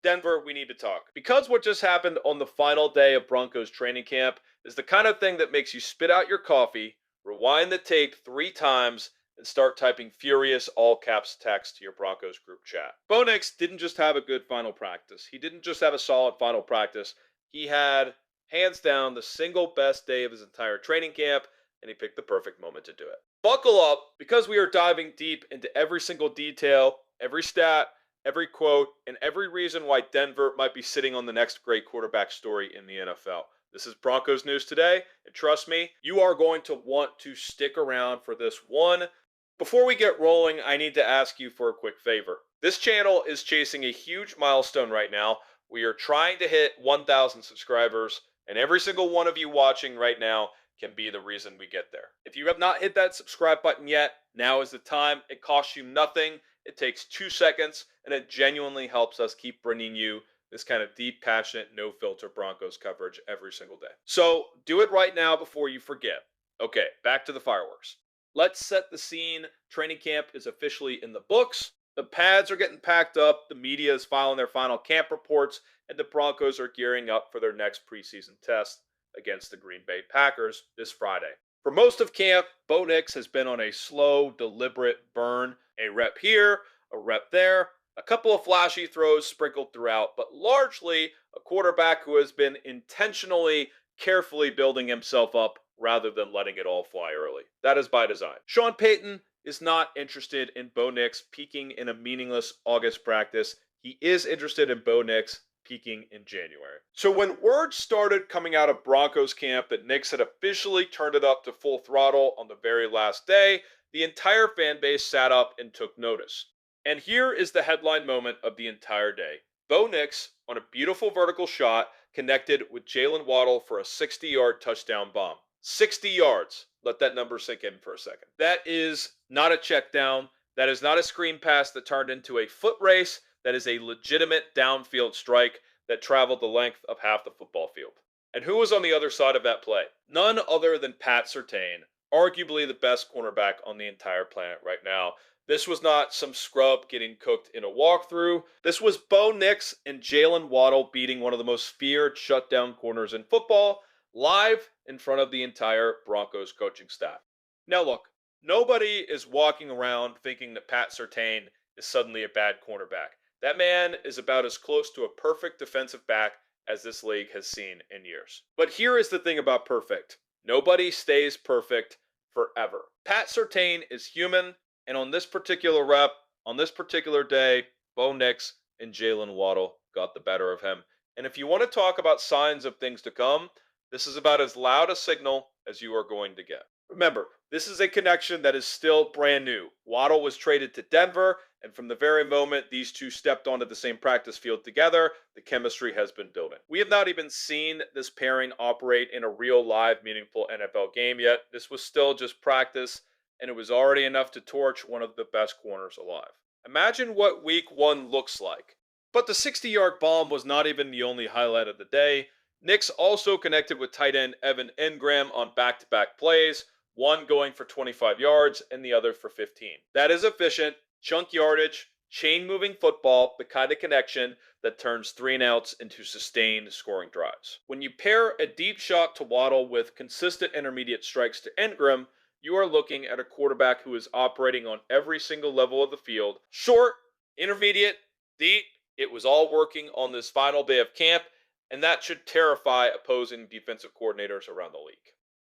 Denver, we need to talk. Because what just happened on the final day of Broncos training camp is the kind of thing that makes you spit out your coffee, rewind the tape 3 times, and start typing furious all caps text to your Broncos group chat. Bo Nix didn't just have a good final practice. He didn't just have a solid final practice. He had, hands down, the single best day of his entire training camp, and he picked the perfect moment to do it. Buckle up, because we are diving deep into every single detail, every stat, every quote, and every reason why Denver might be sitting on the next great quarterback story in the NFL. This is Broncos News Today, and trust me, you are going to want to stick around for this one. Before we get rolling, I need to ask you for a quick favor. This channel is chasing a huge milestone right now. We are trying to hit 1,000 subscribers, and every single one of you watching right now can be the reason we get there. If you have not hit that subscribe button yet, now is the time. It costs you nothing. It takes 2 seconds, and it genuinely helps us keep bringing you this kind of deep, passionate, no-filter Broncos coverage every single day. So do it right now before you forget. Okay, back to the fireworks. Let's set the scene. Training camp is officially in the books. The pads are getting packed up. The media is filing their final camp reports, and the Broncos are gearing up for their next preseason test against the Green Bay Packers this Friday. For most of camp, Bo Nix has been on a slow, deliberate burn. A rep here, a rep there, a couple of flashy throws sprinkled throughout, but largely a quarterback who has been intentionally, carefully building himself up rather than letting it all fly early. That is by design. Sean Payton is not interested in Bo Nix peaking in a meaningless August practice. He is interested in Bo Nix peaking in January. So when word started coming out of Broncos camp that Nix had officially turned it up to full throttle on the very last day, the entire fan base sat up and took notice. And here is the headline moment of the entire day. Bo Nix, on a beautiful vertical shot, connected with Jalen Waddle for a 60-yard touchdown bomb. 60 yards. Let that number sink in for a second. That is not a check down. That is not a screen pass that turned into a foot race. That is a legitimate downfield strike that traveled the length of half the football field. And who was on the other side of that play? None other than Pat Surtain, arguably the best cornerback on the entire planet right now. This was not some scrub getting cooked in a walkthrough. This was Bo Nix and Jalen Waddle beating one of the most feared shutdown corners in football live in front of the entire Broncos coaching staff. Now look, nobody is walking around thinking that Pat Surtain is suddenly a bad cornerback. That man is about as close to a perfect defensive back as this league has seen in years. But here is the thing about perfect. Nobody stays perfect forever. Pat Surtain is human, and on this particular rep, on this particular day, Bo Nix and Jalen Waddle got the better of him. And if you want to talk about signs of things to come, this is about as loud a signal as you are going to get. Remember, this is a connection that is still brand new. Waddle was traded to Denver, and from the very moment these two stepped onto the same practice field together, the chemistry has been building. We have not even seen this pairing operate in a real live, meaningful NFL game yet. This was still just practice, and it was already enough to torch one of the best corners alive. Imagine what week one looks like. But the 60-yard bomb was not even the only highlight of the day. Nix also connected with tight end Evan Engram on back-to-back plays, one going for 25 yards and the other for 15. That is efficient, chunk yardage, chain-moving football, the kind of connection that turns 3-and-outs into sustained scoring drives. When you pair a deep shot to Waddle with consistent intermediate strikes to Engram, you are looking at a quarterback who is operating on every single level of the field. Short, intermediate, deep, it was all working on this final day of camp, and that should terrify opposing defensive coordinators around the league.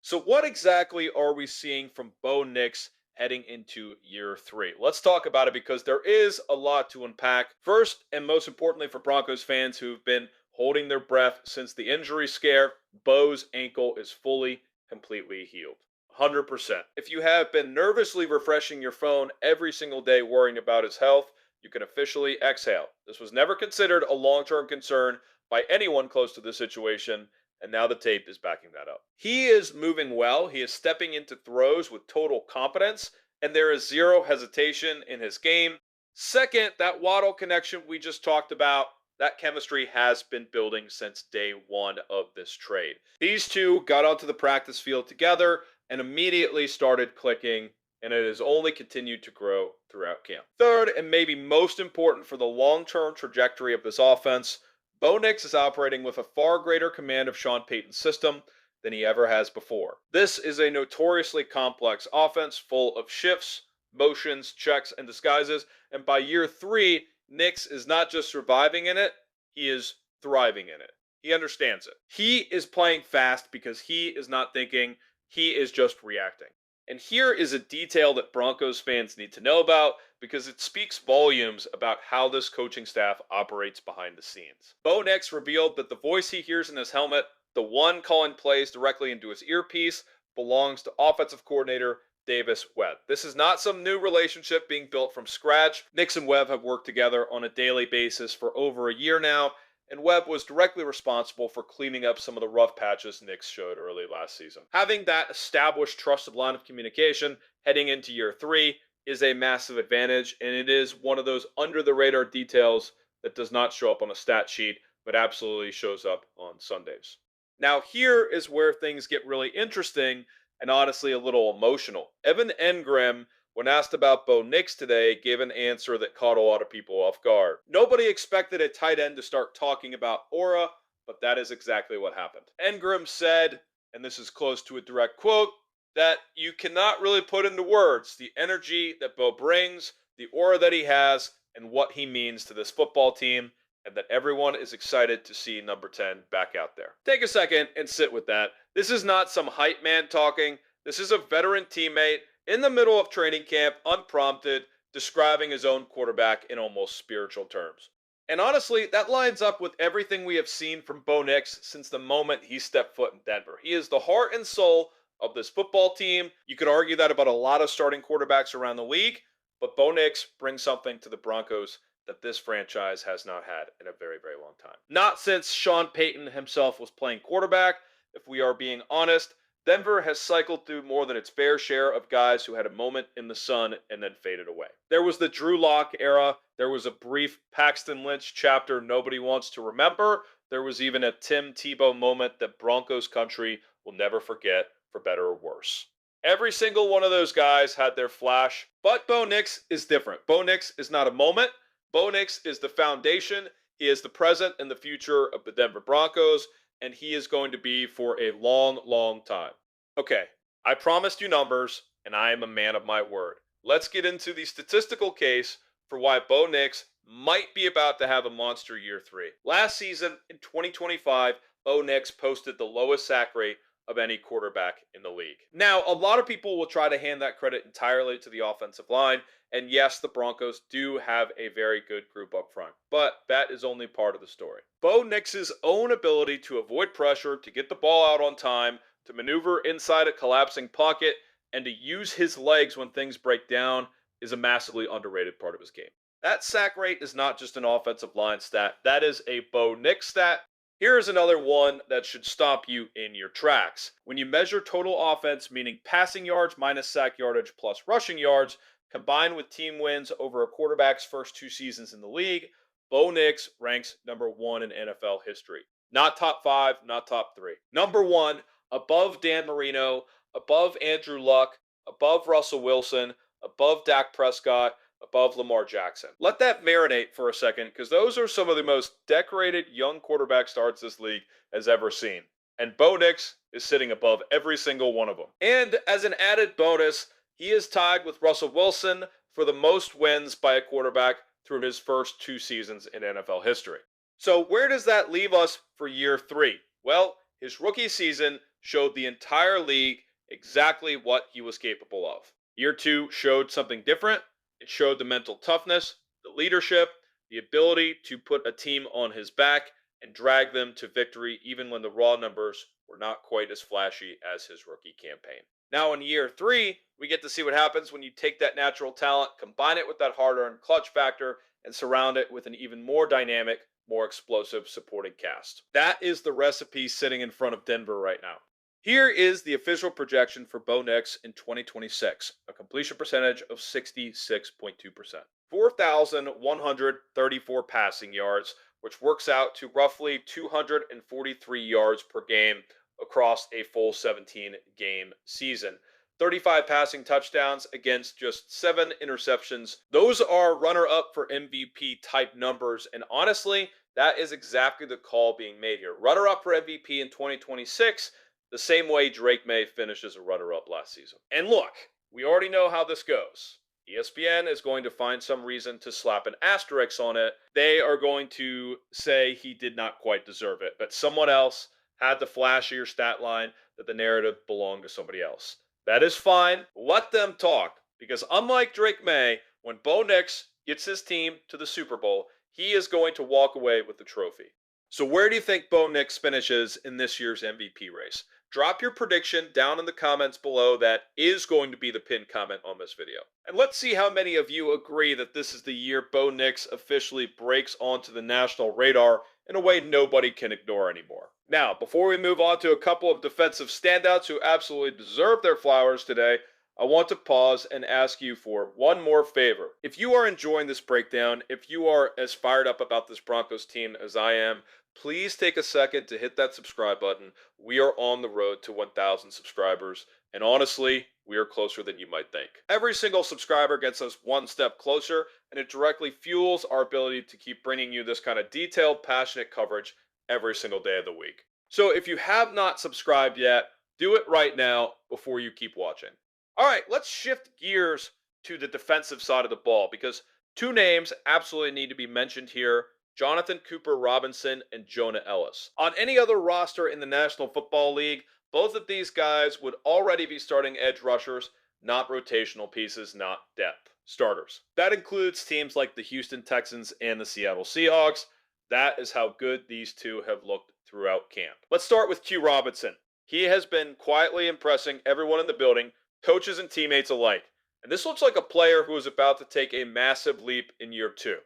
So what exactly are we seeing from Bo Nix heading into year 3? Let's talk about it because there is a lot to unpack. First, and most importantly for Broncos fans who've been holding their breath since the injury scare, Bo's ankle is fully, completely healed. 100%. If you have been nervously refreshing your phone every single day worrying about his health, you can officially exhale. This was never considered a long-term concern by anyone close to this situation, and now the tape is backing that up. He is moving well. He is stepping into throws with total confidence, and there is zero hesitation in his game. Second, that Waddle connection we just talked about, that chemistry has been building since day one of this trade. These two got onto the practice field together and immediately started clicking and it has only continued to grow throughout camp. Third, and maybe most important for the long term trajectory of this offense, Bo Nix is operating with a far greater command of Sean Payton's system than he ever has before. This is a notoriously complex offense full of shifts, motions, checks, and disguises, and by year three, Nix is not just surviving in it, he is thriving in it. He understands it. He is playing fast because he is not thinking, he is just reacting. And here is a detail that Broncos fans need to know about because it speaks volumes about how this coaching staff operates behind the scenes. Bo Nix revealed that the voice he hears in his helmet, the one calling plays directly into his earpiece, belongs to offensive coordinator Davis Webb. This is not some new relationship being built from scratch. Nix and Webb have worked together on a daily basis for over a year now, and Webb was directly responsible for cleaning up some of the rough patches Nix showed early last season. Having that established, trusted line of communication heading into year three is a massive advantage, and it is one of those under the radar details that does not show up on a stat sheet, but absolutely shows up on Sundays. Now, here is where things get really interesting and honestly a little emotional. Evan Engram, when asked about Bo Nix today, gave an answer that caught a lot of people off guard. Nobody expected a tight end to start talking about aura, but that is exactly what happened. Engram said, and this is close to a direct quote, that you cannot really put into words the energy that Bo brings, the aura that he has, and what he means to this football team, and that everyone is excited to see number 10 back out there. Take a second and sit with that. This is not some hype man talking. This is a veteran teammate in the middle of training camp, unprompted, describing his own quarterback in almost spiritual terms. And honestly, that lines up with everything we have seen from Bo Nix since the moment he stepped foot in Denver. He is the heart and soul of this football team. You could argue that about a lot of starting quarterbacks around the league, but Bo Nix brings something to the Broncos that this franchise has not had in a very, very long time. Not since Sean Payton himself was playing quarterback. If we are being honest, Denver has cycled through more than its fair share of guys who had a moment in the sun and then faded away. There was the Drew Lock era. There was a brief Paxton Lynch chapter nobody wants to remember. There was even a Tim Tebow moment that Broncos country will never forget, for better or worse. Every single one of those guys had their flash, but Bo Nix is different. Bo Nix is not a moment. Bo Nix is the foundation. He is the present and the future of the Denver Broncos, and he is going to be for a long, long time. Okay, I promised you numbers, and I am a man of my word. Let's get into the statistical case for why Bo Nix might be about to have a monster year three. Last season, in 2025, Bo Nix posted the lowest sack rate of any quarterback in the league. Now, a lot of people will try to hand that credit entirely to the offensive line, and yes, the Broncos do have a very good group up front, but that is only part of the story. Bo Nix's own ability to avoid pressure, to get the ball out on time, to maneuver inside a collapsing pocket, and to use his legs when things break down is a massively underrated part of his game. That sack rate is not just an offensive line stat, that is a Bo Nix stat. Here's another one that should stop you in your tracks. When you measure total offense, meaning passing yards minus sack yardage plus rushing yards, combined with team wins over a quarterback's first 2 seasons in the league, Bo Nix ranks number 1 in NFL history. Not top 5, not top 3. Number 1, above Dan Marino, above Andrew Luck, above Russell Wilson, above Dak Prescott, above Lamar Jackson. Let that marinate for a second, because those are some of the most decorated young quarterback starts this league has ever seen. And Bo Nix is sitting above every single one of them. And as an added bonus, he is tied with Russell Wilson for the most wins by a quarterback through his first 2 seasons in NFL history. So where does that leave us for year three? Well, his rookie season showed the entire league exactly what he was capable of. Year two showed something different. It showed the mental toughness, the leadership, the ability to put a team on his back and drag them to victory even when the raw numbers were not quite as flashy as his rookie campaign. Now in year three, we get to see what happens when you take that natural talent, combine it with that hard-earned clutch factor, and surround it with an even more dynamic, more explosive supporting cast. That is the recipe sitting in front of Denver right now. Here is the official projection for Bo Nix in 2026, a completion percentage of 66.2%. 4,134 passing yards, which works out to roughly 243 yards per game across a full 17-game season. 35 passing touchdowns against just 7 interceptions. Those are runner up for MVP type numbers. And honestly, that is exactly the call being made here. Runner up for MVP in 2026, the same way Drake May finished as a runner up last season. And look, we already know how this goes. ESPN is going to find some reason to slap an asterisk on it. They are going to say he did not quite deserve it, but someone else had the flashier stat line that the narrative belonged to somebody else. That is fine. Let them talk. Because unlike Drake May, when Bo Nix gets his team to the Super Bowl, he is going to walk away with the trophy. So where do you think Bo Nix finishes in this year's MVP race? Drop your prediction down in the comments below. That is going to be the pinned comment on this video. And let's see how many of you agree that this is the year Bo Nix officially breaks onto the national radar in a way nobody can ignore anymore. Now, before we move on to a couple of defensive standouts who absolutely deserve their flowers today, I want to pause and ask you for one more favor. If you are enjoying this breakdown, if you are as fired up about this Broncos team as I am, please take a second to hit that subscribe button. We are on the road to 1,000 subscribers, and honestly, we are closer than you might think. Every single subscriber gets us one step closer, and it directly fuels our ability to keep bringing you this kind of detailed, passionate coverage every single day of the week. So if you have not subscribed yet, do it right now before you keep watching. All right, let's shift gears to the defensive side of the ball because two names absolutely need to be mentioned here: Jonathan Cooper Robinson and Jonah Ellis. On any other roster in the National Football League, both of these guys would already be starting edge rushers, not rotational pieces, not depth starters. That includes teams like the Houston Texans and the Seattle Seahawks. That is how good these two have looked throughout camp. Let's start with Q Robinson. He has been quietly impressing everyone in the building, coaches and teammates alike. And this looks like a player who is about to take a massive leap in year 2.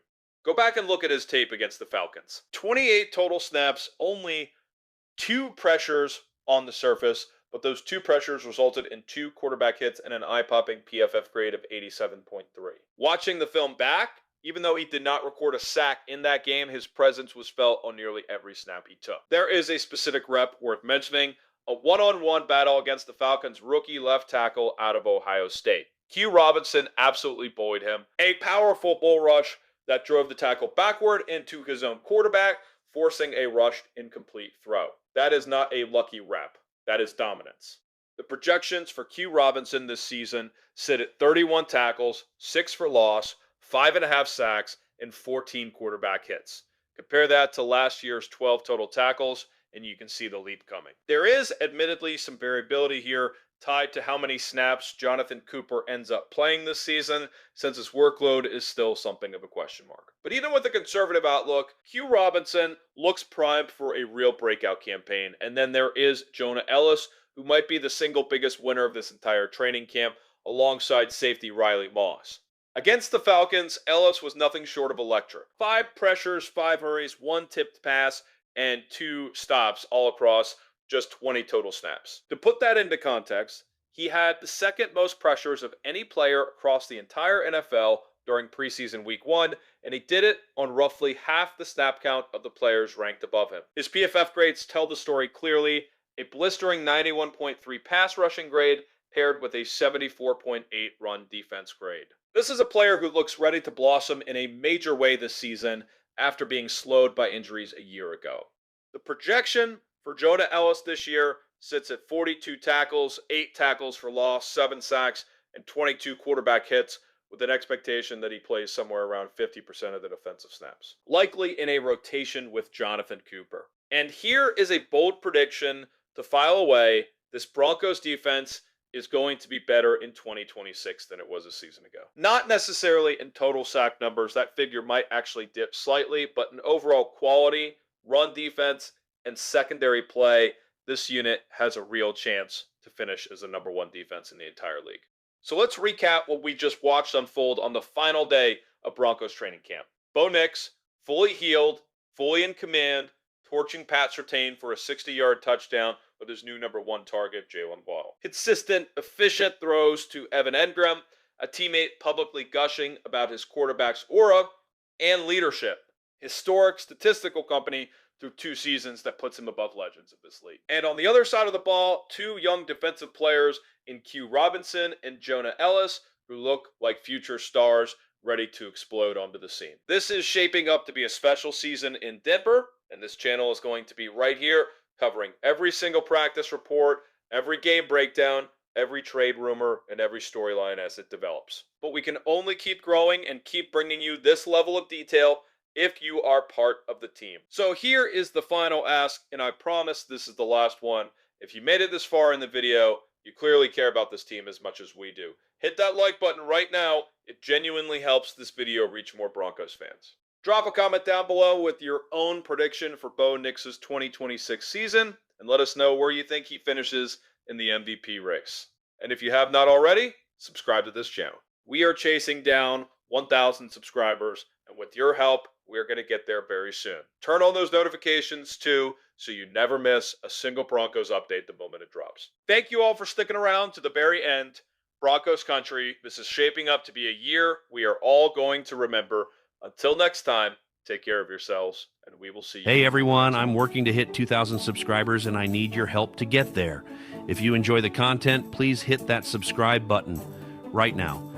Go back and look at his tape against the Falcons. 28 total snaps, only 2 pressures on the surface, but those 2 pressures resulted in 2 quarterback hits and an eye-popping PFF grade of 87.3. Watching the film back, even though he did not record a sack in that game, his presence was felt on nearly every snap he took. There is a specific rep worth mentioning: a one-on-one battle against the Falcons' rookie left tackle out of Ohio State. Q Robinson absolutely bullied him. A powerful bull rush that drove the tackle backward into his own quarterback, forcing a rushed incomplete throw. That is not a lucky rep. That is dominance. The projections for Q Robinson this season sit at 31 tackles, 6 for loss, 5.5 sacks, and 14 quarterback hits. Compare that to last year's 12 total tackles, and you can see the leap coming. There is admittedly some variability here tied to how many snaps Jonathan Cooper ends up playing this season, since his workload is still something of a question mark. But even with a conservative outlook, Q Robinson looks primed for a real breakout campaign. And then there is Jonah Ellis, who might be the single biggest winner of this entire training camp, alongside safety Riley Moss. Against the Falcons, Ellis was nothing short of electric. 5 pressures, 5 hurries, 1 tipped pass, and 2 stops all across just 20 total snaps. To put that into context, he had the second most pressures of any player across the entire NFL during preseason week 1, and he did it on roughly half the snap count of the players ranked above him. His PFF grades tell the story clearly: a blistering 91.3 pass rushing grade paired with a 74.8 run defense grade. This is a player who looks ready to blossom in a major way this season after being slowed by injuries a year ago. The projection for Jonah Ellis this year sits at 42 tackles, 8 tackles for loss, 7 sacks, and 22 quarterback hits, with an expectation that he plays somewhere around 50% of the defensive snaps, likely in a rotation with Jonathan Cooper. And here is a bold prediction to file away: this Broncos defense is going to be better in 2026 than it was a season ago. Not necessarily in total sack numbers, that figure might actually dip slightly, but in overall quality, run defense, and secondary play, this unit has a real chance to finish as the number 1 defense in the entire league. So let's recap what we just watched unfold on the final day of Broncos training camp. Bo Nix, fully healed, fully in command, torching Pat Surtain for a 60-yard touchdown with his new number 1 target, Jalen Waddle. Consistent, efficient throws to Evan Engram, a teammate publicly gushing about his quarterback's aura and leadership. historic statistical company through 2 seasons that puts him above legends of this league. And on the other side of the ball, 2 young defensive players in Q Robinson and Jonah Ellis, who look like future stars ready to explode onto the scene. This is shaping up to be a special season in Denver, and this channel is going to be right here covering every single practice report, every game breakdown, every trade rumor, and every storyline as it develops. But we can only keep growing and keep bringing you this level of detail if you are part of the team. So here is the final ask, and I promise this is the last one. If you made it this far in the video, you clearly care about this team as much as we do. Hit that like button right now. It genuinely helps this video reach more Broncos fans. Drop a comment down below with your own prediction for Bo Nix's 2026 season, and let us know where you think he finishes in the MVP race. And if you have not already, subscribe to this channel. We are chasing down 1,000 subscribers, and with your help, we're going to get there very soon. Turn on those notifications too, so you never miss a single Broncos update the moment it drops. Thank you all for sticking around to the very end. Broncos country, this is shaping up to be a year we are all going to remember. Until next time, take care of yourselves, and we will see you. Hey everyone, I'm working to hit 2,000 subscribers and I need your help to get there. If you enjoy the content, please hit that subscribe button right now.